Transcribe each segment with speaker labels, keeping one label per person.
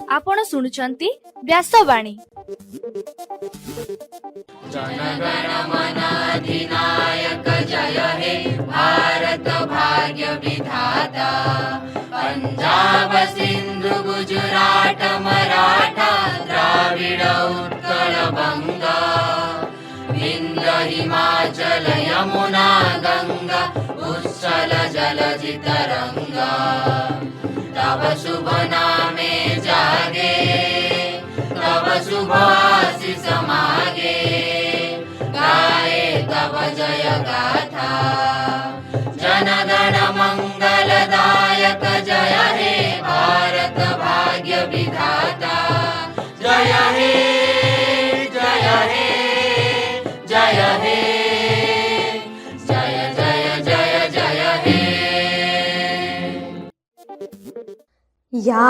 Speaker 1: आपण शुणुचंती व्यासवाणी।
Speaker 2: जनगण मन अधिनायक जय हे भारत भाग्य विधाता। पंजाब सिंधु गुजरात मराठा द्राविड उत्कल बंगा। विंध्य हिमाचल यमुना गंगा उच्चल जलधि तरंगा। तब शुभ नामे जागे तब शुभ आशीष मागे। गाए तब जय गाथा जनगण मंगलदायक जय हे भारत भाग्य विधाता। जय हे जय हे जय हे जय जय जय जय हे।
Speaker 3: या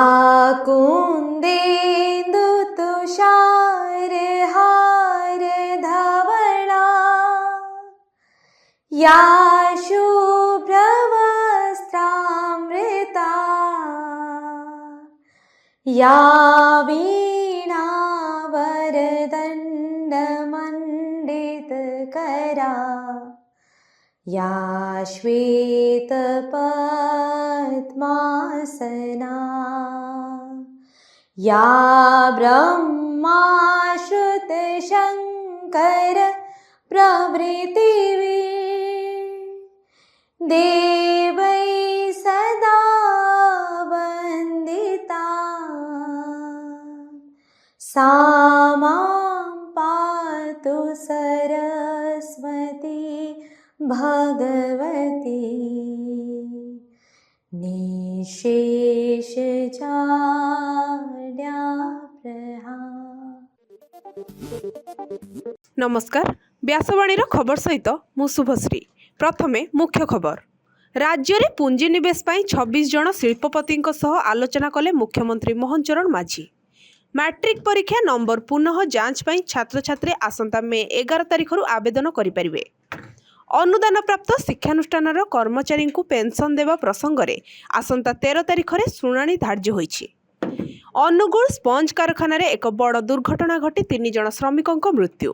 Speaker 3: कुंदेन्दु तुषार हार धवला। या शुभ्र वस्त्रामृता। या वीणा वरदंड मंडित करा। या श्वेत पद्मासना। या ब्रह्माश्रुत शंकर प्रभृतिवी। देवै सदा वंदिता। सा मां पातु सरस्वती भगवती। निशेष
Speaker 4: नमस्कार, व्यासवाणीर खबर सहित मु शुभश्री। प्रथमे मुख्य खबर। राज्य में पुंजीनिवेश 26 जन शिल्पपति आलोचना कले मुख्यमंत्री मोहन चरण माझी। मैट्रिक परीक्षा नंबर पुनः जांच छात्र छात्री आसंता मे 11 तारिख आवेदन करें। अनुदान प्राप्त शिक्षानुष्ठान कर्मचारी को पेंशन देवा प्रसंग में आसंता 13 तारिख में शुणाणी धार्य होईछि। अनुगुल स्पंज कारखाना एक बड़ दुर्घटना घटी 3 जन श्रमिकों मृत्यु।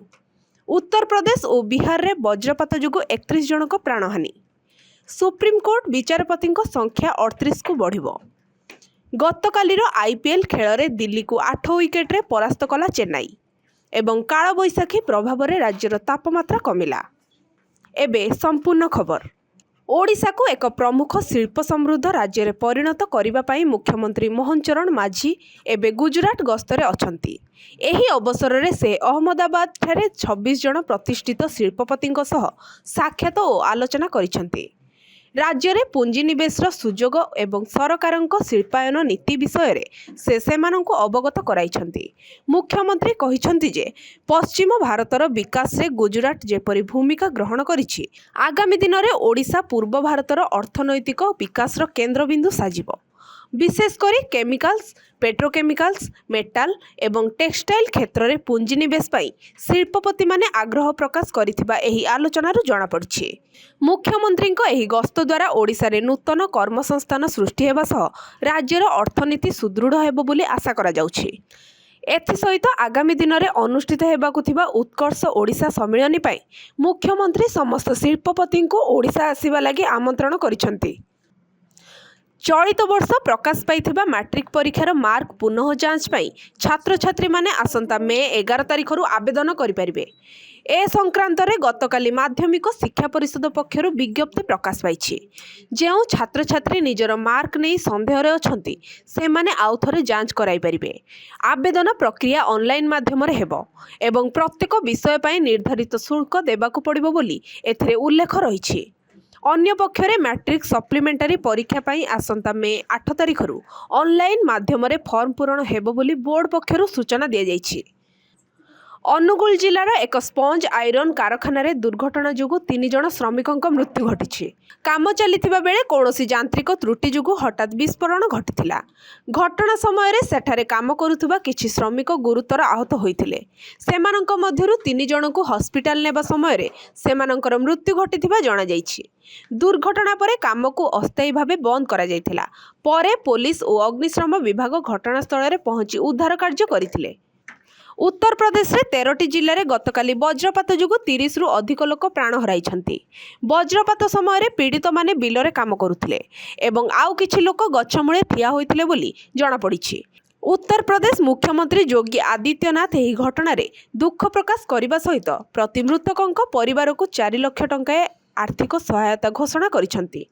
Speaker 4: उत्तर प्रदेश और बिहार में वज्रपात जोगु 31 जनक प्राणहानि। सुप्रीमकोर्ट विचारपति संख्या 38 को बढ़िबो। गतकालीर आईपीएल खेल में दिल्ली को 8 विकेट्रे परास्त कला चेन्नई एवं काल बैशाखी प्रभाव में राज्यर तापमात्रा कमिला। एबे संपूर्ण खबर। ओडिशा को एक प्रमुख शिल्प समृद्ध राज्य में परिणत करने मुख्यमंत्री मोहन चरण माझी एबे गुजरात गस्तरे अछंती। एही अवसर में से अहमदाबाद ठारे 26 जन प्रतिष्ठित शिल्पपति साक्षात और आलोचना करिसेंती। राज्य में पुंजीनिवेशर सुजोग एवं सरकारक शिल्पायन नीति विषय से सेमानंकु अवगत कराइछंती। मुख्यमंत्री कहिछंती जे पश्चिम भारतर विकास रे गुजरात जेपरी भूमिका ग्रहण करिछि, आगामी दिन में ओडिशा पूर्व भारतर अर्थनैतिक विकासर केन्द्रबिंदु साजिब। विशेषकर केमिकल्स, पेट्रोकेमिकल्स, मेटाल एवं टेक्सटाइल क्षेत्र में पुंजीनिवेश शिल्पपति माने आग्रह प्रकाश करिथिबा एही आलोचनारू जଣାपड़िछि। मुख्यमंत्री एही गस्त द्वारा ओडिशा रे नूतन कर्मसंस्थान सृष्टि हेबा सह राज्यर अर्थनीति सुदृढ़ हेबो बोली आशा करा जाउछि। एथिसहित आगामी दिन में अनुष्ठित हेबाकु थिबा उत्कर्ष ओडिशा सम्मेलन पई मुख्यमंत्री समस्त शिल्पपति को ओडिशा आसीबा लागि आमंत्रण करिसेंती। चलित वर्ष प्रकाश पाइथिबा मैट्रिक परीक्षार मार्क पुनः जांच पाई छात्र छात्री माने आसंता मे 11 तारिख आवेदन करें। ए संक्रांत रे गतकाली माध्यमिक शिक्षा परिषद पक्षर विज्ञप्ति प्रकाश पाई। जो छात्र छात्री निजर मार्क नहीं संदेह अछंती से माने आउ थरे जांच कराई परिबे। आवेदन प्रक्रिया ऑनलाइन माध्यम रे हेबो एवं प्रत्येक विषय पाई निर्धारित शुल्क देबाकू पड़िबो बोली एथिरे उल्लेख रहिछि। अन्य पक्षरे मैट्रिक सप्लीमेंटारी परीक्षा पाई आसंता मे 8 तारिख ऑनलाइन माध्यम रे फॉर्म पूरण हेबो बोली बोर्ड पक्षरु सूचना दिया जाइछि। ଅନୁଗୁଳ ଜିଲ୍ଲାର ଏକ ସ୍ପଞ୍ଜ ଆଇରନ୍ କାରଖାନାରେ ଦୁର୍ଘଟଣା ଯୋଗୁଁ 3 ଜଣ ଶ୍ରମିକଙ୍କ ମୃତ୍ୟୁ ଘଟିଛି। କାମ ଚାଲିଥିବା ବେଳେ କୌଣସି ଯାନ୍ତ୍ରିକ ତ୍ରୁଟି ଯୋଗୁଁ ହଠାତ୍ ବିସ୍ଫୋରଣ ଘଟିଥିଲା। ଘଟଣା ସମୟରେ ସେଠାରେ କାମ କରୁଥିବା କିଛି ଶ୍ରମିକ ଗୁରୁତର ଆହତ ହୋଇଥିଲେ। ସେମାନଙ୍କ ମଧ୍ୟରୁ 3 ଜଣଙ୍କୁ ହସ୍ପିଟାଲ ନେବା ସମୟରେ ସେମାନଙ୍କର ମୃତ୍ୟୁ ଘଟିଥିବା ଜଣାଯାଇଛି। ଦୁର୍ଘଟଣା ପରେ କାମକୁ ଅସ୍ଥାୟୀ ଭାବେ ବନ୍ଦ କରାଯାଇଥିଲା। ପରେ ପୋଲିସ ଓ ଅଗ୍ନିଶମ ବିଭାଗ ଘଟଣାସ୍ଥଳରେ ପହଞ୍ଚି ଉଦ୍ଧାର କାର୍ଯ୍ୟ କରିଥିଲେ। ଉତ୍ତରପ୍ରଦେଶରେ 13ଟି ଜିଲ୍ଲାରେ ଗତକାଲି ବଜ୍ରପାତ ଯୋଗୁଁ 30ରୁ ଅଧିକ ଲୋକ ପ୍ରାଣ ହରାଇଛନ୍ତି। ବଜ୍ରପାତ ସମୟରେ ପୀଡ଼ିତମାନେ ବିଲରେ କାମ କରୁଥିଲେ ଏବଂ ଆଉ କିଛି ଲୋକ ଗଛ ମୂଳେ ଠିଆ ହୋଇଥିଲେ ବୋଲି ଜଣାପଡ଼ିଛି। ଉତ୍ତରପ୍ରଦେଶ ମୁଖ୍ୟମନ୍ତ୍ରୀ ଯୋଗୀ ଆଦିତ୍ୟନାଥ ଏହି ଘଟଣାରେ ଦୁଃଖ ପ୍ରକାଶ କରିବା ସହିତ ପ୍ରତି ମୃତକଙ୍କ ପରିବାରକୁ 4 ଲକ୍ଷ ଟଙ୍କା ଆର୍ଥିକ ସହାୟତା ଘୋଷଣା କରିଛନ୍ତି।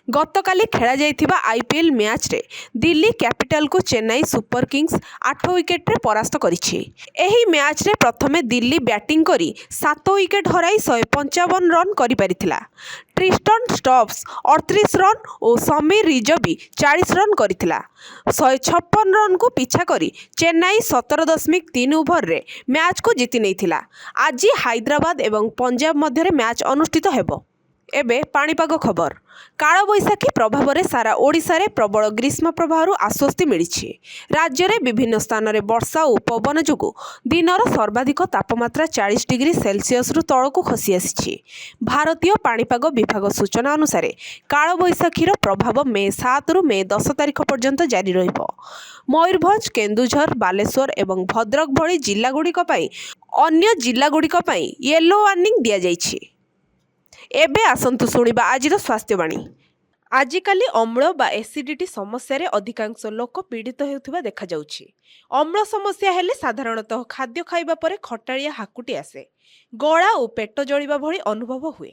Speaker 4: ଗତକାଲି ଖେଳାଯାଇଥିବା IPL ମ୍ୟାଚ୍ରେ ଦିଲ୍ଲୀ କ୍ୟାପିଟାଲକୁ ଚେନ୍ନାଇ ସୁପର କିଙ୍ଗସ୍ 8 ୱିକେଟରେ ପରାସ୍ତ କରିଛି। ଏହି ମ୍ୟାଚ୍ରେ ପ୍ରଥମେ ଦିଲ୍ଲୀ ବ୍ୟାଟିଂ କରି 7 ୱିକେଟ ହରାଇ 155 ରନ୍ କରିପାରିଥିଲା। ଟ୍ରିଷ୍ଟନ୍ ଷ୍ଟବ୍ସ 38 ରନ୍ ଓ ସମୀର ରିଜଭି 40 ରନ୍ କରିଥିଲା। 156 ରନ୍କୁ ପିଛା କରି ଚେନ୍ନାଇ 17.3 ଓଭରରେ ମ୍ୟାଚ୍କୁ ଜିତି ନେଇଥିଲା। ଆଜି ହାଇଦ୍ରାବାଦ ଏବଂ ପଞ୍ଜାବ ମଧ୍ୟରେ ମ୍ୟାଚ୍ ଅନୁଷ୍ଠିତ ହେବ। ଏବେ ପାଣିପାଗ ଖବର। କାଳବୈଶାଖୀ ପ୍ରଭାବରେ ସାରା ଓଡ଼ିଶାରେ ପ୍ରବଳ ଗ୍ରୀଷ୍ମ ପ୍ରବାହରୁ ଆଶ୍ୱସ୍ତି ମିଳିଛି। ରାଜ୍ୟରେ ବିଭିନ୍ନ ସ୍ଥାନରେ ବର୍ଷା ଓ ପବନ ଯୋଗୁଁ ଦିନର ସର୍ବାଧିକ ତାପମାତ୍ରା 40 ଡିଗ୍ରୀ ସେଲସିୟସରୁ ତଳକୁ ଖସି ଆସିଛି। ଭାରତୀୟ ପାଣିପାଗ ବିଭାଗ ସୂଚନା ଅନୁସାରେ କାଳବୈଶାଖୀର ପ୍ରଭାବ ମେ 7ରୁ ମେ 10 ତାରିଖ ପର୍ଯ୍ୟନ୍ତ ଜାରି ରହିବ। ମୟୂରଭଞ୍ଜ, କେନ୍ଦୁଝର, ବାଲେଶ୍ୱର ଏବଂ ଭଦ୍ରକ ଭଳି ଜିଲ୍ଲାଗୁଡ଼ିକ ପାଇଁ ଅନ୍ୟ ଜିଲ୍ଲାଗୁଡ଼ିକ ପାଇଁ ୟେଲୋ ୱାର୍ଣ୍ଣିଂ ଦିଆଯାଇଛି। ଏବେ ଆସନ୍ତୁ ଶୁଣିବା ଆଜିର ସ୍ୱାସ୍ଥ୍ୟବାଣୀ। ଆଜିକାଲି ଅମ୍ଳ ବା ଏସିଡିଟି ସମସ୍ୟାରେ ଅଧିକାଂଶ ଲୋକ ପୀଡ଼ିତ ହେଉଥିବା ଦେଖାଯାଉଛି। ଅମ୍ଳ ସମସ୍ୟା ହେଲେ ସାଧାରଣତଃ ଖାଦ୍ୟ ଖାଇବା ପରେ ଖଟାଳିଆ ହାକୁଟି ଆସେ। ଗଳା ଓ ପେଟ ଜଳିବା ଭଳି ଅନୁଭବ ହୁଏ।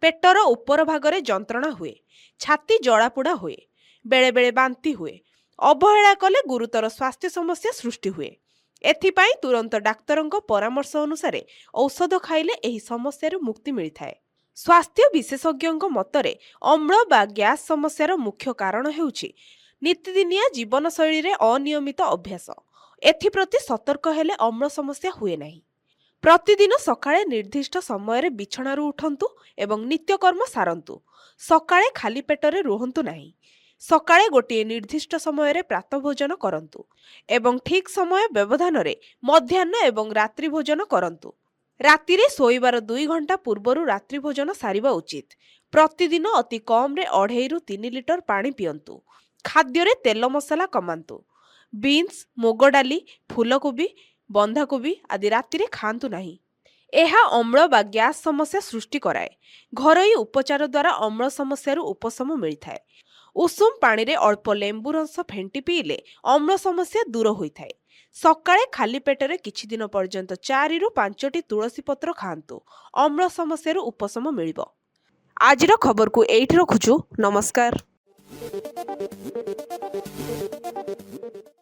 Speaker 4: ପେଟର ଉପର ଭାଗରେ ଯନ୍ତ୍ରଣା ହୁଏ। ଛାତି ଜଳାପୋଡ଼ା ହୁଏ। ବେଳେବେଳେ ବାନ୍ତି ହୁଏ। ଅବହେଳା କଲେ ଗୁରୁତର ସ୍ୱାସ୍ଥ୍ୟ ସମସ୍ୟା ସୃଷ୍ଟି ହୁଏ। ଏଥିପାଇଁ ତୁରନ୍ତ ଡାକ୍ତରଙ୍କ ପରାମର୍ଶ ଅନୁସାରେ ଔଷଧ ଖାଇଲେ ଏହି ସମସ୍ୟାରୁ ମୁକ୍ତି ମିଳିଥାଏ। ସ୍ୱାସ୍ଥ୍ୟ ବିଶେଷଜ୍ଞଙ୍କ ମତରେ ଅମ୍ଳ ବା ଗ୍ୟାସ୍ ସମସ୍ୟାର ମୁଖ୍ୟ କାରଣ ହେଉଛି ନିତିଦିନିଆ ଜୀବନଶୈଳୀରେ ଅନିୟମିତ ଅଭ୍ୟାସ। ଏଥିପ୍ରତି ସତର୍କ ହେଲେ ଅମ୍ଳ ସମସ୍ୟା ହୁଏ ନାହିଁ। ପ୍ରତିଦିନ ସକାଳେ ନିର୍ଦ୍ଦିଷ୍ଟ ସମୟରେ ବିଛଣାରୁ ଉଠନ୍ତୁ ଏବଂ ନିତ୍ୟକର୍ମ ସାରନ୍ତୁ। ସକାଳେ ଖାଲି ପେଟରେ ରୁହନ୍ତୁ ନାହିଁ। ସକାଳେ ଗୋଟିଏ ନିର୍ଦ୍ଦିଷ୍ଟ ସମୟରେ ପ୍ରାତଃ ଭୋଜନ କରନ୍ତୁ ଏବଂ ଠିକ୍ ସମୟ ବ୍ୟବଧାନରେ ମଧ୍ୟାହ୍ନ ଏବଂ ରାତ୍ରି ଭୋଜନ କରନ୍ତୁ। ରାତିରେ ଶୋଇବାର 2 ଘଣ୍ଟା ପୂର୍ବରୁ ରାତ୍ରି ଭୋଜନ ସାରିବା ଉଚିତ। ପ୍ରତିଦିନ ଅତି କମ୍ରେ 2.5ରୁ 3 ଲିଟର ପାଣି ପିଅନ୍ତୁ। ଖାଦ୍ୟରେ ତେଲ ମସଲା କମାନ୍ତୁ। ବିନ୍ସ, ମୁଗ ଡାଲି, ଫୁଲକୋବି, ବନ୍ଧାକୋବି ଆଦି ରାତିରେ ଖାଆନ୍ତୁ ନାହିଁ। ଏହା ଅମ୍ଳ ବା ଗ୍ୟାସ୍ ସମସ୍ୟା ସୃଷ୍ଟି କରାଏ। ଘରୋଇ ଉପଚାର ଦ୍ୱାରା ଅମ୍ଳ ସମସ୍ୟାରୁ ଉପଶମ ମିଳିଥାଏ। ଉଷୁମ ପାଣିରେ ଅଳ୍ପ ଲେମ୍ବୁ ରସ ଫେଣ୍ଟି ପିଇଲେ ଅମ୍ଳ ସମସ୍ୟା ଦୂର ହୋଇଥାଏ। ସକାଳେ ଖାଲି ପେଟରେ କିଛି ଦିନ ପର୍ଯ୍ୟନ୍ତ 4ରୁ 5ଟି ତୁଳସୀ ପତ୍ର ଖାଆନ୍ତୁ। ଅମ୍ଳ ସମସ୍ୟାରୁ ଉପଶମ ମିଳିବ। ଆଜିର ଖବରକୁ ଏଇଠି ରଖୁଛୁ। ନମସ୍କାର।